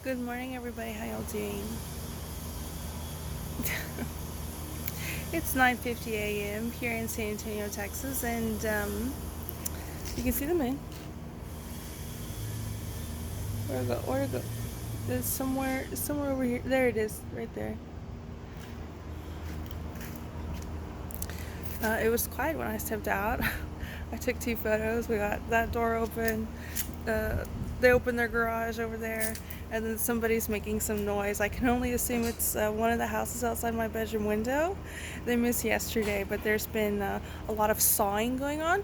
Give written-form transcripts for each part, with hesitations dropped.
Good morning, everybody. How y'all doing? It's 9:50 a.m. here in San Antonio, Texas, and you can see the moon. Where to go? Where to go? There's somewhere over here. There it is, right there. It was quiet when I stepped out. I took 2 photos. We got that door open. They opened their garage over there, and then somebody's making some noise. I can only assume it's one of the houses outside my bedroom window. They missed yesterday, but there's been a lot of sawing going on.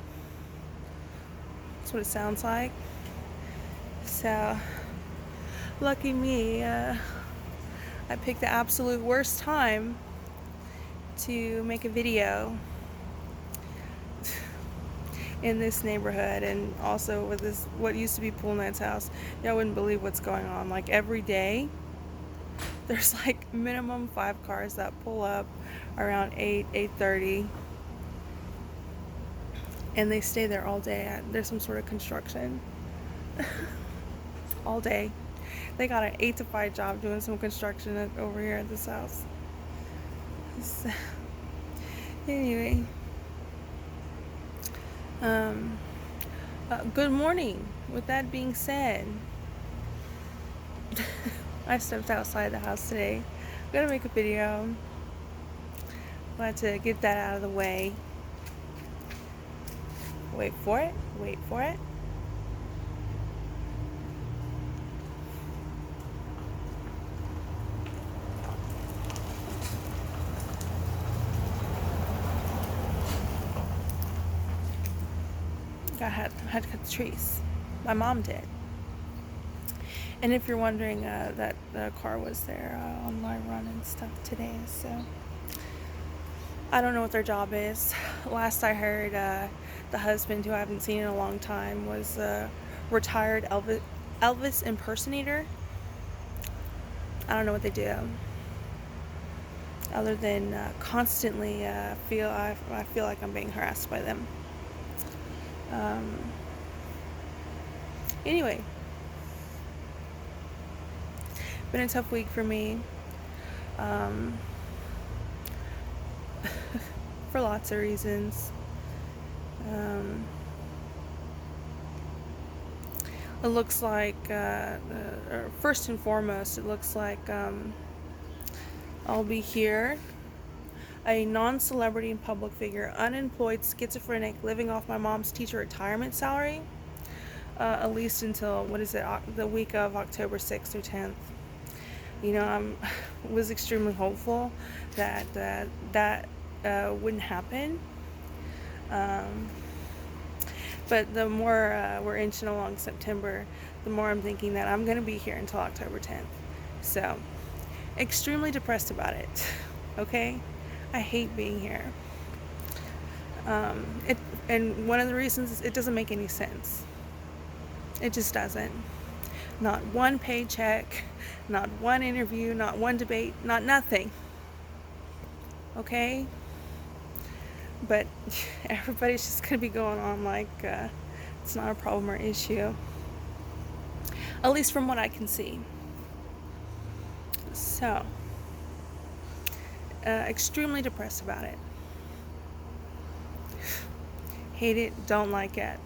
That's what it sounds like. So, lucky me, I picked the absolute worst time to make a video in this neighborhood, and also with this what used to be Pool Night's house. Y'all wouldn't believe what's going on. Like every day there's like minimum 5 cars that pull up around 8:30, and they stay there all day. There's some sort of construction. All day. They got an 8 to 5 job doing some construction over here at this house. So, anyway, good morning. With that being said, I stepped outside the house today. I'm gonna make a video. Glad to get that out of the way. Wait for it. Wait for it. I had to cut the trees. My mom did. And if you're wondering, that the car was there on my run and stuff today, so I don't know what their job is. Last I heard, the husband, who I haven't seen in a long time, was a retired Elvis impersonator. I don't know what they do, other than constantly I feel like I'm being harassed by them. Anyway, been a tough week for me, for lots of reasons. It looks like, first and foremost, it looks like I'll be here, a non-celebrity and public figure, unemployed, schizophrenic, living off my mom's teacher retirement salary, at least until, the week of October 6th through 10th. You know, I was extremely hopeful that wouldn't happen. But the more we're inching along September, the more I'm thinking that I'm going to be here until October 10th. So, extremely depressed about it. Okay? I hate being here. And one of the reasons is it doesn't make any sense. It just doesn't. Not one paycheck, not one interview, not one debate, not nothing. Okay? But everybody's just going to be going on like it's not a problem or issue. At least from what I can see. So, extremely depressed about it. Hate it, don't like it.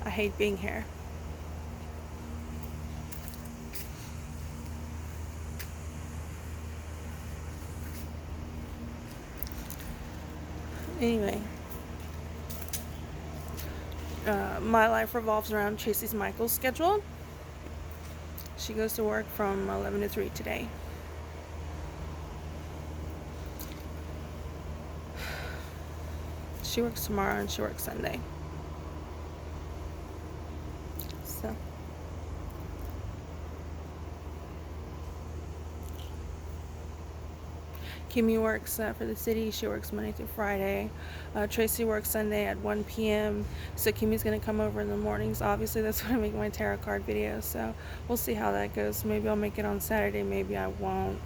I hate being here. Anyway, my life revolves around Tracy's Michael's schedule. She goes to work from 11 to 3 today. She works tomorrow and she works Sunday. So, Kimmy works for the city. She works Monday through Friday. Tracy works Sunday at 1 p.m. So Kimmy's going to come over in the mornings. Obviously, that's when I make my tarot card videos. So we'll see how that goes. Maybe I'll make it on Saturday. Maybe I won't.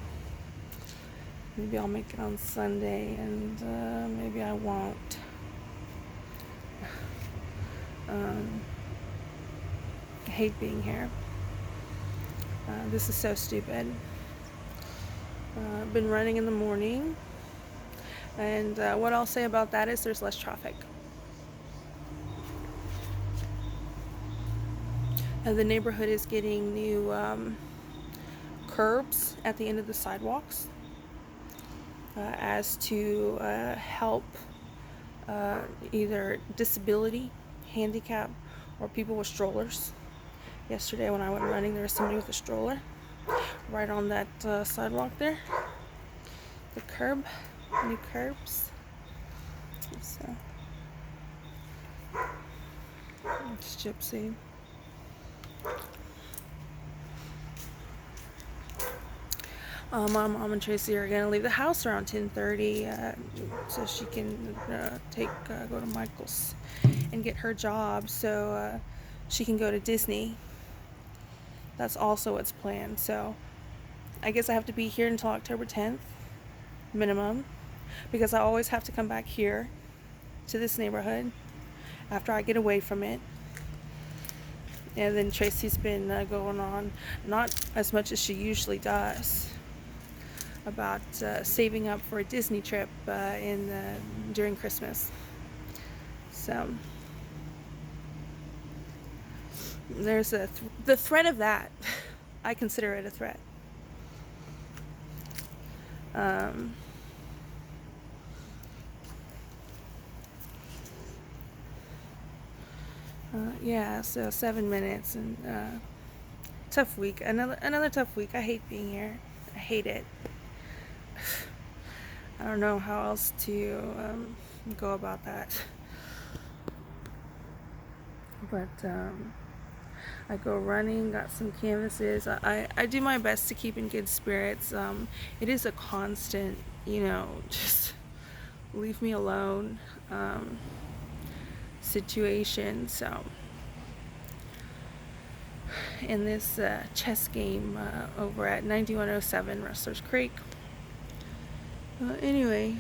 Maybe I'll make it on Sunday. And maybe I won't. hate being here. This is so stupid. I've been running in the morning, and what I'll say about that is there's less traffic. The neighborhood is getting new curbs at the end of the sidewalks as to help either disability, handicap, or people with strollers. Yesterday when I went running, there was somebody with a stroller right on that sidewalk there. The curb, new curbs. So, it's Gypsy. My mom and Tracy are gonna leave the house around 10:30, so she can go to Michael's and get her job, so she can go to Disney. That's also what's planned. So I guess I have to be here until October 10th, minimum, because I always have to come back here to this neighborhood after I get away from it. And then Tracy's been going on, not as much as she usually does, about saving up for a Disney trip during Christmas. So there's the threat of that. I consider it a threat. Yeah, so 7 minutes, and tough week. Another tough week. I hate being here. I hate it. I don't know how else to go about that. But I go running, got some canvases. I do my best to keep in good spirits. It is a constant, just leave me alone situation. So in this chess game over at 9107 Rustler's Creek. Anyway,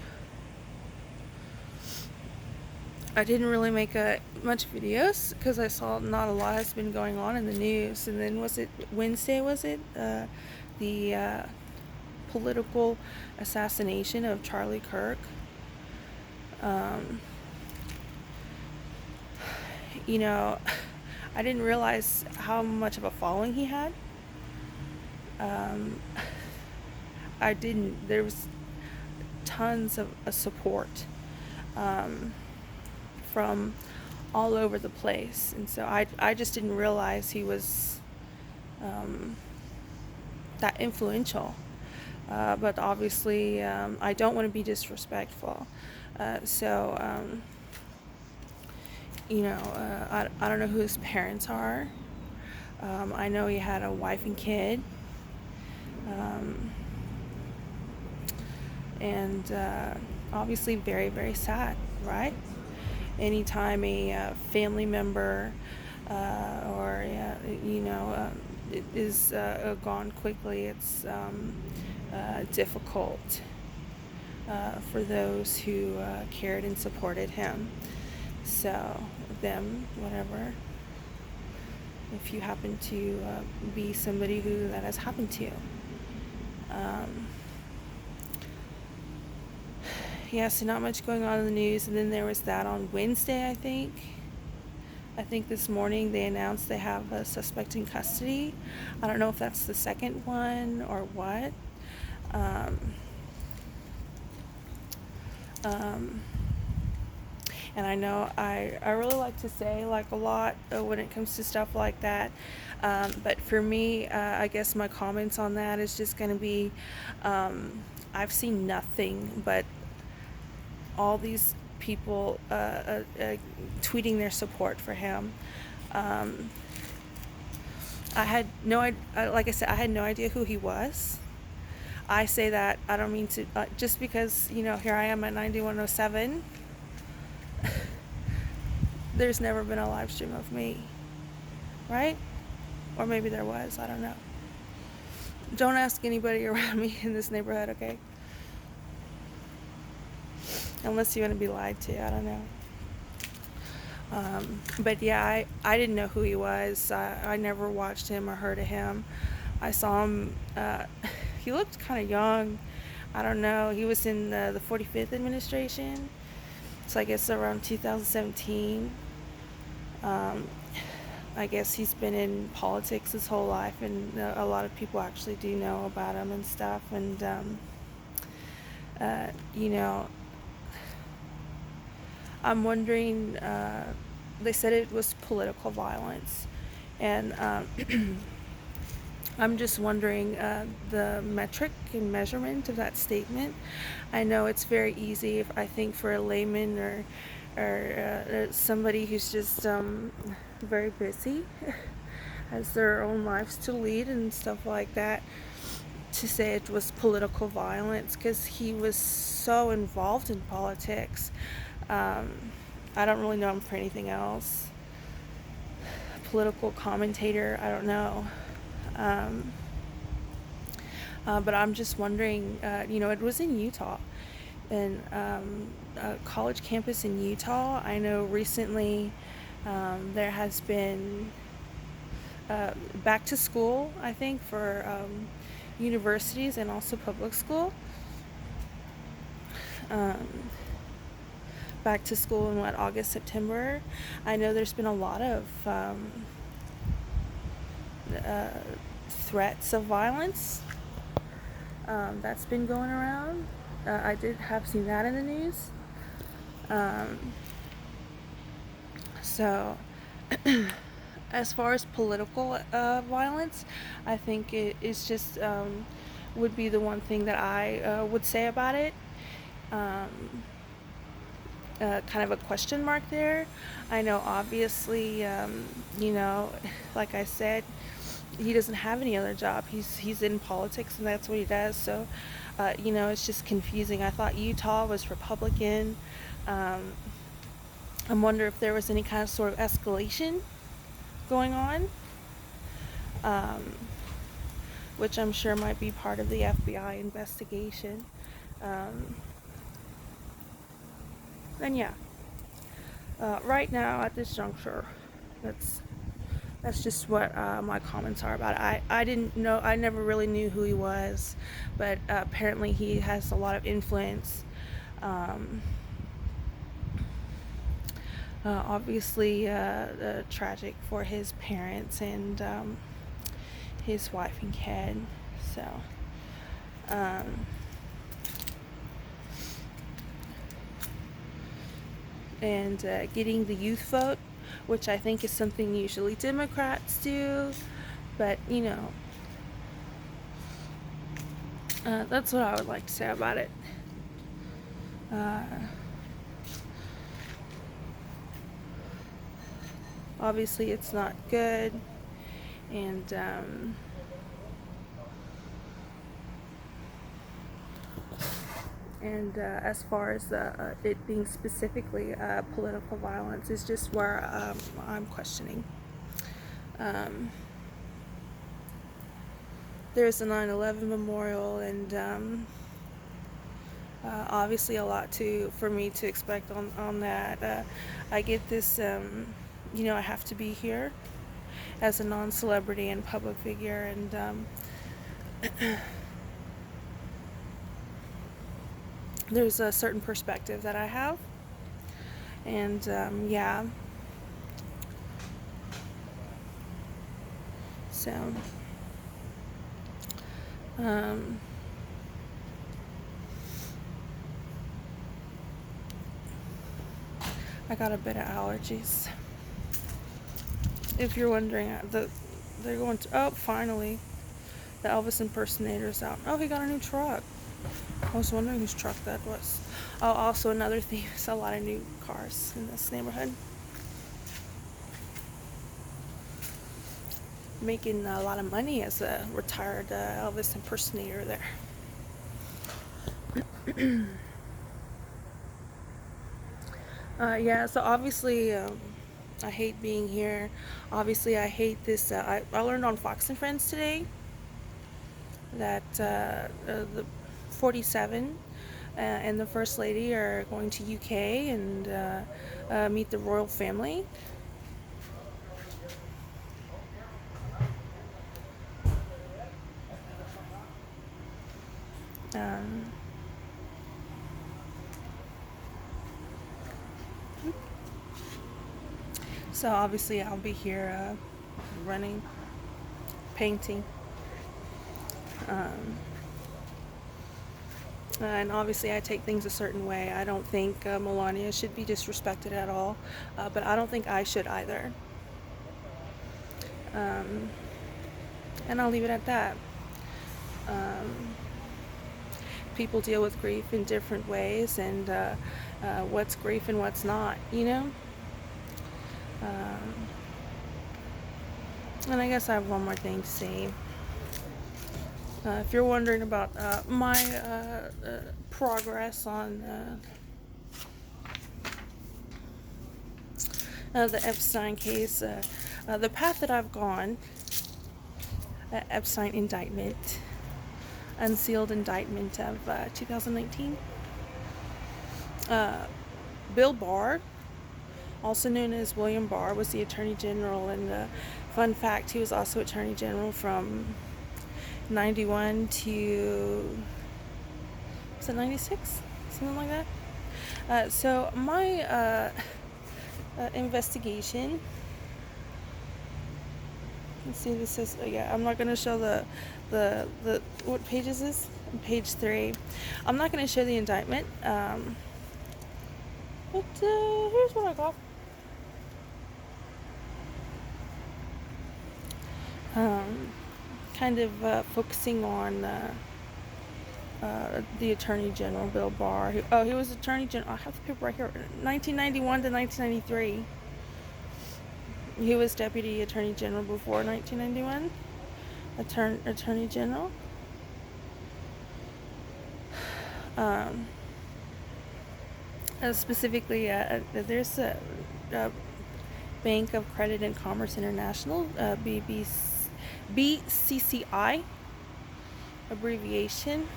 I didn't really make much videos because I saw not a lot has been going on in the news. And then was it Wednesday? The political assassination of Charlie Kirk? I didn't realize how much of a following he had. I didn't. There was tons of support from all over the place, and so I just didn't realize he was that influential. But obviously, I don't want to be disrespectful, so I don't know who his parents are. I know he had a wife and kid, and obviously very, very sad, right? Anytime a family member is gone quickly, it's difficult for those who cared and supported him. So them, whatever, if you happen to be somebody who that has happened to. So not much going on in the news. And then there was that on Wednesday, I think this morning they announced they have a suspect in custody. I don't know if that's the second one or what. And I know I really like to say a lot when it comes to stuff like that. But for me, I guess my comments on that is just going to be, I've seen nothing but all these people tweeting their support for him. I had like I said, I had no idea who he was. I say that, I don't mean to, just because, here I am at 9107. There's never been a live stream of me, right? Or maybe there was, I don't know. Don't ask anybody around me in this neighborhood, okay? Unless you want to be lied to, I don't know. But yeah, I didn't know who he was. I never watched him or heard of him. I saw him, he looked kind of young. I don't know. He was in the 45th administration, so I guess around 2017. Um, I guess he's been in politics his whole life, and a lot of people actually do know about him and stuff. And, uh, you know, I'm wondering, they said it was political violence. And I'm just wondering the metric and measurement of that statement. I know it's very easy, if I think, for a layman or somebody who's just very busy, has their own lives to lead and stuff like that, to say it was political violence, because he was so involved in politics. Um, I don't really know him for anything else. Political commentator, I don't know. Um, but I'm just wondering, it was in Utah, and a college campus in Utah. I know recently there has been back to school, I think, for universities and also public school. Um, Back to school in August, September. I know there's been a lot of uh, threats of violence that's been going around. I did have seen that in the news. Um, so, as far as political violence, I think it is just would be the one thing that I would say about it. Um, kind of a question mark there. I know, obviously, like I said, he doesn't have any other job. He's in politics, and that's what he does. So, it's just confusing. I thought Utah was Republican. Um, I wonder if there was any kind of sort of escalation going on, um, which I'm sure might be part of the FBI investigation. Um, and yeah, right now at this juncture, that's that's just what my comments are about it. I didn't know, I never really knew who he was, but apparently he has a lot of influence. Um, Obviously, tragic for his parents and his wife and kid. So, um, and getting the youth vote, which I think is something usually Democrats do, but that's what I would like to say about it. Uh, Obviously, it's not good, and as far as it being specifically political violence is just where I'm questioning. There's a 9/11 memorial, and obviously a lot for me to expect on that. I get this, I have to be here as a non-celebrity and public figure, and there's a certain perspective that I have, and yeah, so I got a bit of allergies. If you're wondering, they're going to, oh, finally, the Elvis impersonator's out. Oh, he got a new truck. I was wondering whose truck that was. Oh, also another thing is a lot of new cars in this neighborhood. Making a lot of money as a retired Elvis impersonator there. Yeah, so obviously, I hate being here. Obviously, I hate this. I learned on Fox and Friends today that the 47 and the First Lady are going to UK and meet the royal family. Um, so obviously I'll be here running, painting. And obviously, I take things a certain way. I don't think Melania should be disrespected at all, but I don't think I should either. And I'll leave it at that. People deal with grief in different ways, and what's grief and what's not, you know? And I guess I have one more thing to say. If you're wondering about my progress on the Epstein case, the path that I've gone, Epstein indictment, unsealed indictment of 2019. Bill Barr, also known as William Barr, was the Attorney General, and fun fact, he was also Attorney General from 91 to, was it 96? Something like that. So my investigation, let's see, this is, yeah, I'm not going to show the what page is this? Page 3. I'm not going to show the indictment, but here's what I got. Kind of focusing on the Attorney General, Bill Barr. He was Attorney General. I have the paper right here. 1991 to 1993. He was Deputy Attorney General before 1991. Attorney General. Specifically, there's a Bank of Credit and Commerce International, BCCI abbreviation,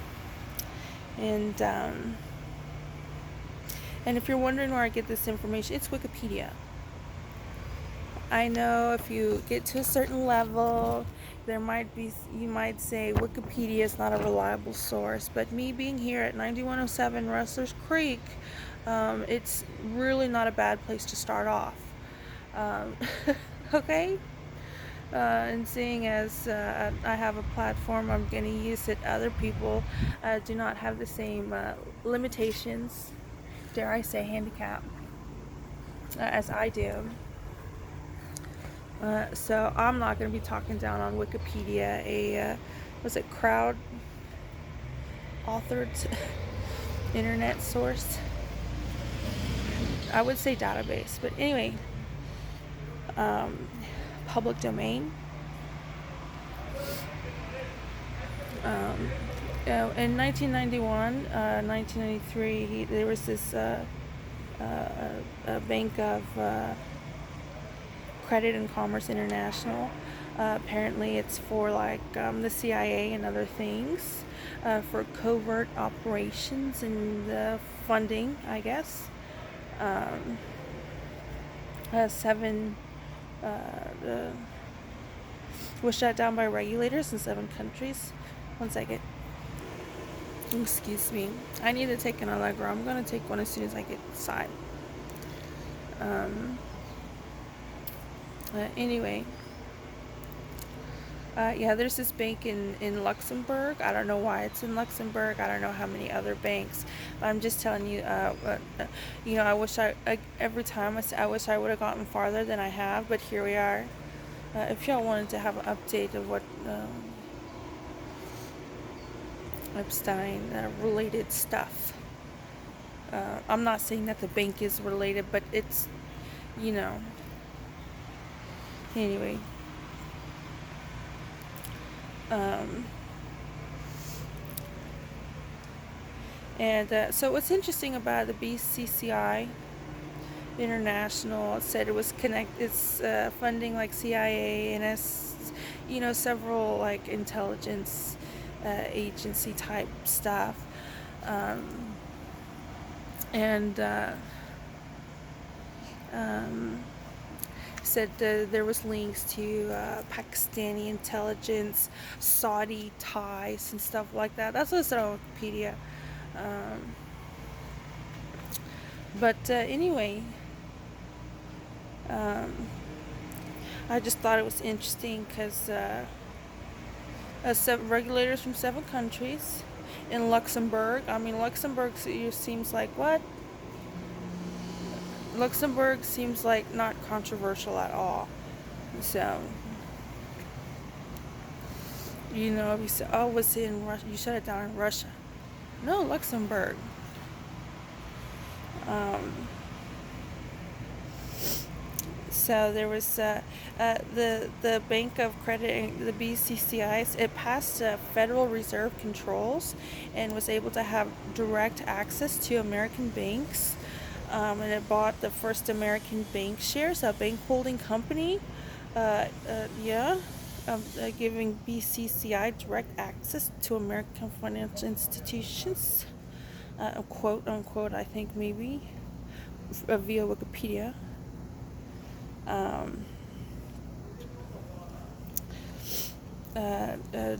and if you're wondering where I get this information, it's Wikipedia. I know if you get to a certain level, you might say Wikipedia is not a reliable source, but me being here at 9107 Rustler's Creek, it's really not a bad place to start off. Okay? And seeing as I have a platform, I'm going to use it. Other people do not have the same limitations, dare I say handicap, as I do. So I'm not going to be talking down on Wikipedia, was it crowd authored internet source? I would say database, but anyway, public domain. In 1991, 1993, there was this Bank of Credit and Commerce International. Apparently it's for like the CIA and other things, for covert operations and funding, I guess. 7 was shut down by regulators in 7 countries. One second. Excuse me. I need to take an Allegra. I'm going to take one as soon as I get inside. Anyway. Yeah, there's this bank in Luxembourg. I don't know why it's in Luxembourg. I don't know how many other banks. But I'm just telling you, you know, I wish every time I wish I would have gotten farther than I have, but here we are. If y'all wanted to have an update of what Epstein related stuff, I'm not saying that the bank is related, but it's, you know, anyway. And so what's interesting about the BCCI International, it said it was it's funding like CIA and you know, several like intelligence agency type stuff. and um, said there was links to Pakistani intelligence, Saudi ties, and stuff like that. That's what it said on Wikipedia. Um, but anyway, um, I just thought it was interesting because regulators from 7 countries in Luxembourg. I mean, Luxembourg seems like what? Luxembourg seems like not controversial at all. So, if you say, oh, was it in Russia? You shut it down in Russia. No, Luxembourg. Um, so there was the Bank of Credit, the BCCIs. It passed Federal Reserve controls and was able to have direct access to American banks. And it bought the first American bank shares, a bank holding company. Giving BCCI direct access to American financial institutions, quote unquote, I think maybe, via Wikipedia. Um,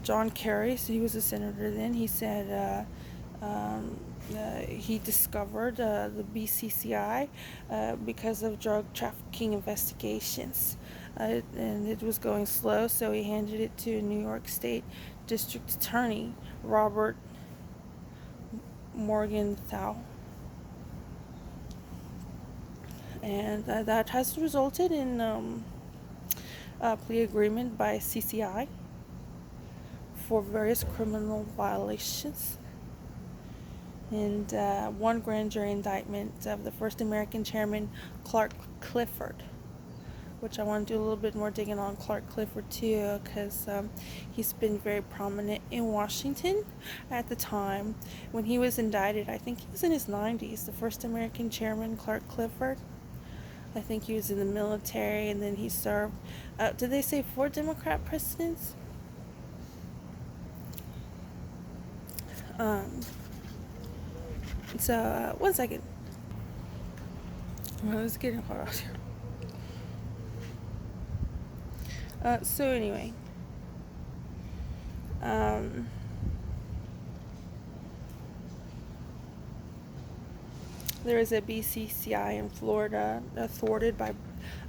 John Kerry, so he was a senator then, he said he discovered the BCCI because of drug trafficking investigations. And it was going slow, so he handed it to New York State District Attorney Robert Morgenthau. And that has resulted in a plea agreement by CCI for various criminal violations. And one grand jury indictment of the first American chairman, Clark Clifford, which I want to do a little bit more digging on Clark Clifford too, because he's been very prominent in Washington at the time. When he was indicted, I think he was in his 90s, the first American chairman, Clark Clifford. I think he was in the military, and then he served, did they say 4 Democrat presidents? So, 1 second. I was getting hot out here. So anyway, there was a BCCI in Florida thwarted by,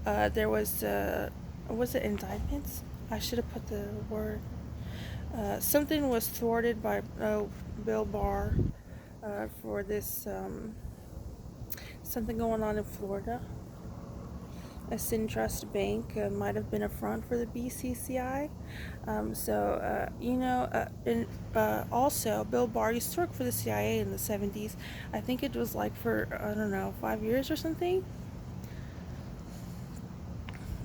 was it indictments? I should have put the word. Something was thwarted by Bill Barr for this, something going on in Florida. A Sintrust Bank might have been a front for the BCCI. Also, Bill Barr used to work for the CIA in the 70s. I think it was like for, 5 years or something.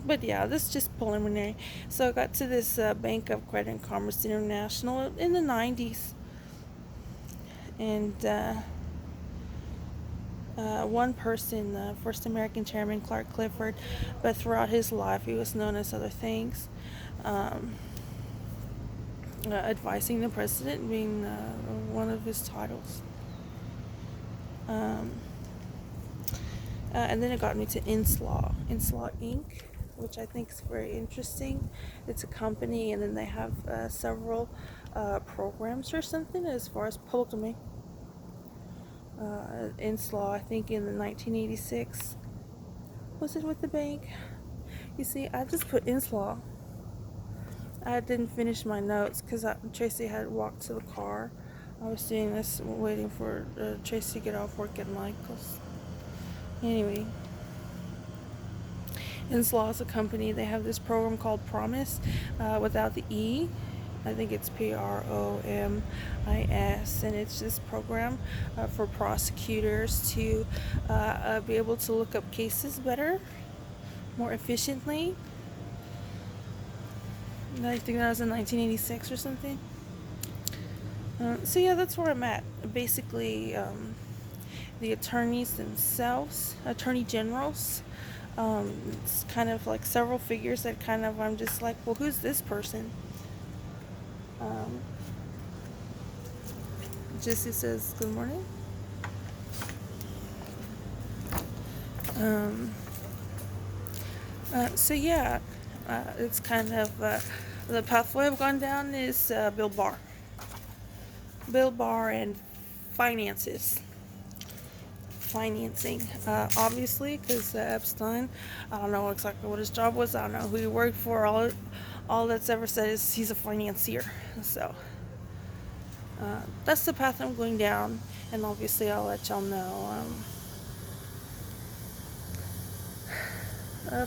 But yeah, this is just preliminary. So I got to this Bank of Credit and Commerce International in the 90s. And one person, first American chairman, Clark Clifford, but throughout his life he was known as other things. Advising the president being one of his titles. And then it got me to Inslaw Inc., which I think is very interesting. It's a company, and then they have several programs or something as far as public domain. Inslaw, I think in the 1986. Was it with the bank? You see, I just put Inslaw. I didn't finish my notes because Tracy had walked to the car. I was doing this, waiting for Tracy to get off work at Michael's. Anyway, Inslaw is a company. They have this program called Promise, without the E. I think it's PROMIS, and it's this program for prosecutors to be able to look up cases better, more efficiently. I think that was in 1986 or something. So yeah, that's where I'm at. Basically, the attorneys themselves, attorney generals, it's kind of like several figures that kind of, I'm just like, well, who's this person? Jesse says, good morning. Um, so yeah, it's kind of the pathway I've gone down is Bill Barr and finances, financing. Obviously, because Epstein, I don't know exactly what his job was. I don't know who he worked for. All that's ever said is he's a financier. So that's the path I'm going down, and obviously I'll let y'all know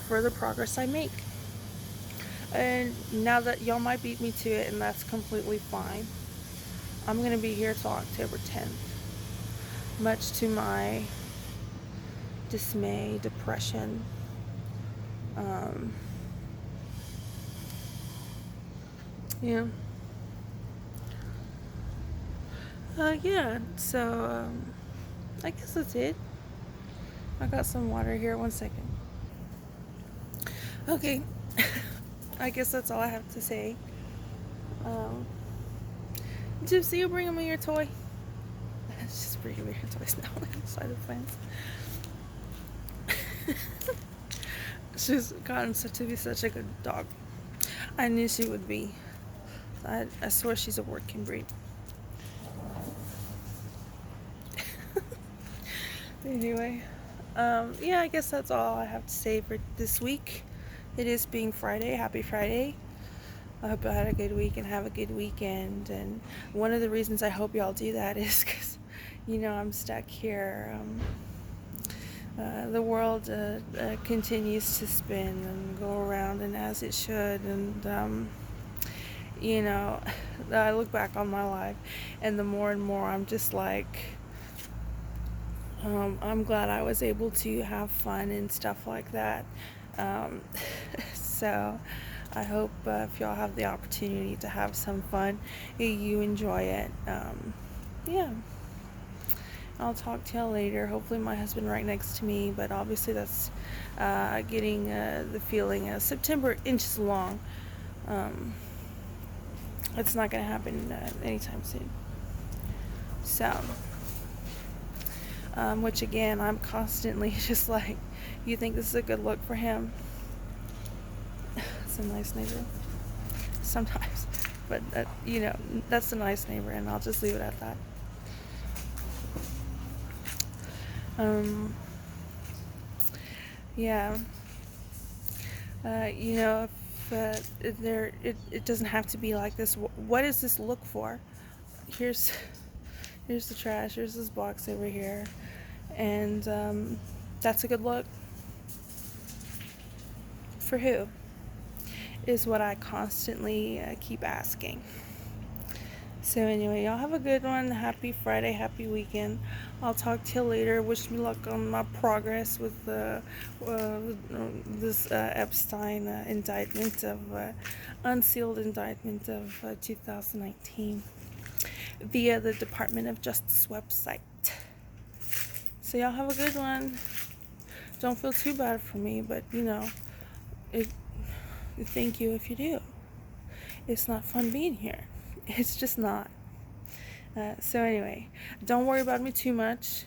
further progress I make. And now that y'all might beat me to it, and that's completely fine. I'm gonna be here till October 10th, much to my dismay, depression. Um, yeah. Yeah. So I guess that's it. I got some water here. 1 second. Okay. I guess that's all I have to say. Um, Gypsy, you bringing me your toy? She's bringing me her toys now inside the fence. She's gotten to be such a good dog. I knew she would be. I swear she's a working breed. Anyway, yeah, I guess that's all I have to say for this week. It is being Friday. Happy Friday. I hope I had a good week and have a good weekend. And one of the reasons I hope y'all do that is because, I'm stuck here. The world continues to spin and go around, and as it should. And, I look back on my life, and the more and more I'm just like, I'm glad I was able to have fun and stuff like that. Um, so I hope if y'all have the opportunity to have some fun, you enjoy it. Yeah. I'll talk to y'all later. Hopefully my husband right next to me, but obviously that's getting the feeling September inches long. It's not going to happen anytime soon. So, which again, I'm constantly just like, you think this is a good look for him? It's a nice neighbor. Sometimes. But, that's a nice neighbor, and I'll just leave it at that. Yeah. If it doesn't have to be like this. What does this look for? Here's the trash. Here's this box over here, and that's a good look. For who? Is what I constantly keep asking. So anyway, y'all have a good one. Happy Friday, happy weekend. I'll talk to you later. Wish me luck on my progress with this Epstein indictment of unsealed indictment of 2019 via the Department of Justice website. So y'all have a good one. Don't feel too bad for me, but thank you if you do. It's not fun being here. It's just not. So anyway, don't worry about me too much.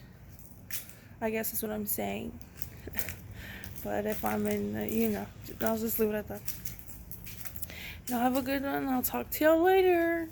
I guess is what I'm saying. But if I'm in, I'll just leave it at that. Y'all have a good one. I'll talk to y'all later.